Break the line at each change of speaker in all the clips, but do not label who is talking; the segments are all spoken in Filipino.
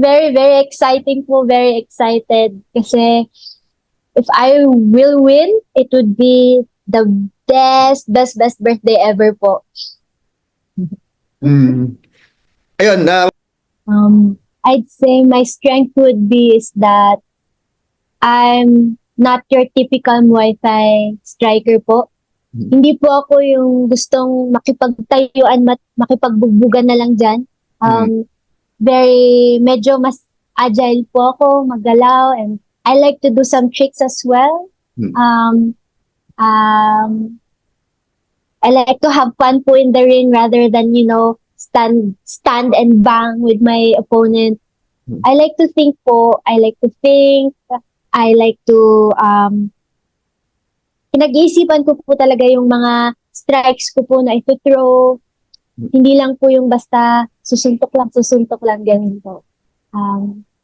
very, very exciting po. Very excited. Kasi if I will win, it would be the best birthday ever po.
Ayun,
I'd say my strength would be is that I'm not your typical Muay Thai striker po. Hindi po ako yung gustong makipagtayuan, makipagbugbugan na lang dyan. Medyo mas agile po ako, maggalaw, and I like to do some tricks as well. I like to have fun po in the ring rather than, stand and bang with my opponent. I like to think po. I like to think. I like to, pinag-iisipan ko po talaga yung mga strikes ko po na ito-throw. Hindi lang po yung basta susuntok lang, ganun po.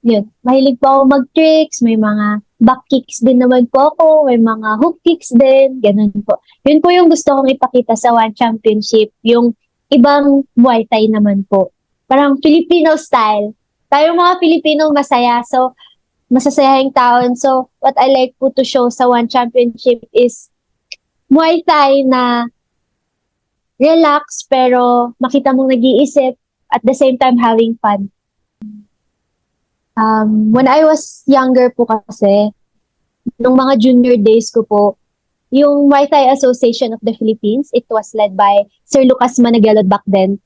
Yun. Mahilig po ako mag-tricks, may mga back kicks din naman po ako, may mga hook kicks din, ganun po. Yun po yung gusto kong ipakita sa One Championship, yung ibang Muay Thai naman po. Parang Filipino style. Tayo mga Pilipino masaya, so masasayahing taon. So what I like po to show sa One Championship is Muay Thai na relax pero makita mong nag-iisip at the same time having fun. When I was younger po kasi, nung mga junior days ko po, yung Muay Thai Association of the Philippines, it was led by Sir Lucas Managelod back then.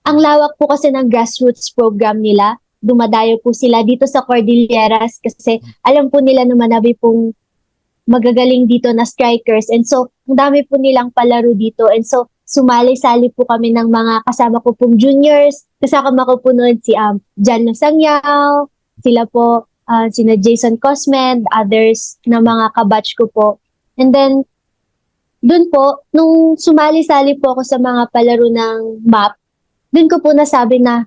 Ang lawak po kasi ng grassroots program nila. Dumadayo po sila dito sa Cordilleras kasi alam po nila na manabi pong magagaling dito na strikers. And so, ang dami po nilang palaro dito. And so, sumali-sali po kami ng mga kasama ko pong juniors. Kasama ko po noon si Jan Nosanyao, sila po, sina Jason Cosmed, others na mga kabatch ko po. And then, dun po, nung sumali-sali po ako sa mga palaro ng MAP, dun ko po nasabi na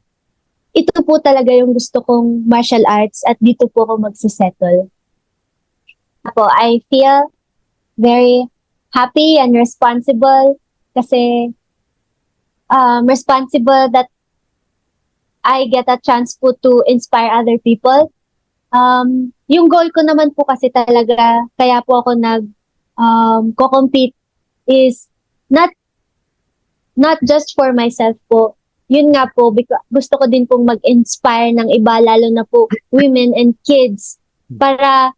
ito po talaga yung gusto kong martial arts at dito po ako magsisettle. Ako, I feel very happy and responsible kasi responsible that I get a chance po to inspire other people. Yung goal ko naman po kasi talaga, kaya po ako ko-compete is not just for myself po. Yun nga po, gusto ko din pong mag-inspire ng iba, lalo na po women and kids. Para,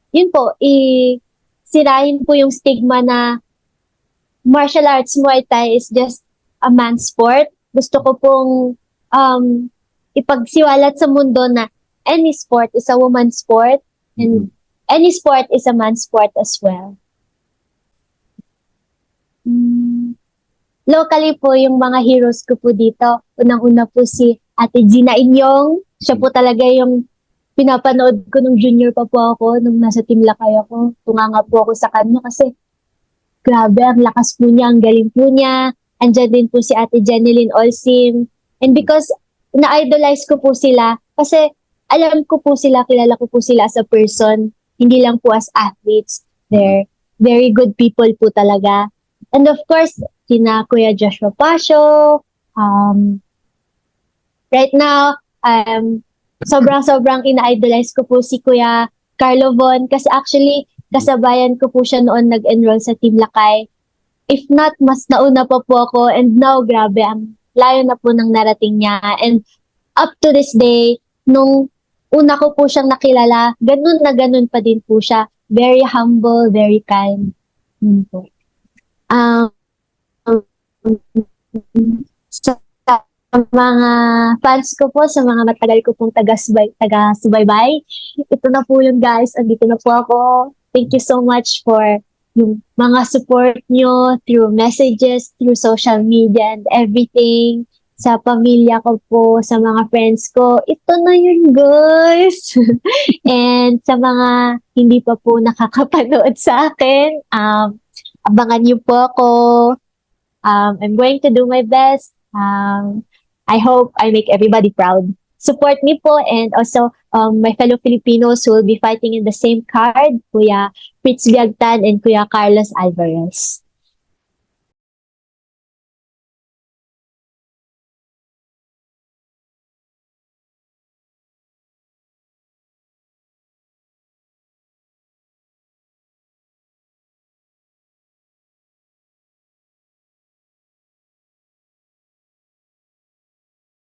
yun po, sirahin po yung stigma na martial arts Muay Thai is just a man's sport. Gusto ko pong ipagsiwalat sa mundo na any sport is a woman's sport and any sport is a man's sport as well. Locally po, yung mga heroes ko po dito, unang-una po si Ate Gina Inyong. Siya po talaga yung pinapanood ko nung junior pa po ako, nung nasa Team Lakay ako. Tunganga po ako sa kanya kasi grabe, ang lakas po niya, ang galing po niya. Andyan din po si Ate Jeneline Olsim. And because na-idolize ko po sila, kasi alam ko po sila, kilala ko po sila as a person, hindi lang po as athletes. They're very good people po talaga. And of course, sina Kuya Joshua Pasio. Right now, sobrang ina-idolize ko po si Kuya Carlo Von kasi actually, kasabayan ko po siya noon nag-enroll sa Team Lakay. If not, mas nauna pa po ako and now, grabe, ang layo na po ng narating niya. And up to this day, nung una ko po siyang nakilala, ganun na ganun pa din po siya. Very humble, very kind. Po. Sa mga fans ko po, sa mga matagal ko pong taga-subaybay, ito na po yun guys, andito na po ako. Thank you so much for yung mga support nyo through messages, through social media and everything. Sa pamilya ko po, sa mga friends ko, ito na yun guys. And sa mga hindi pa po nakakapanood sa akin, abangan niyo po ako. I'm going to do my best. I hope I make everybody proud. Support me po and also my fellow Filipinos who will be fighting in the same card, Kuya Fritz Biagtan and Kuya Carlos Alvarez.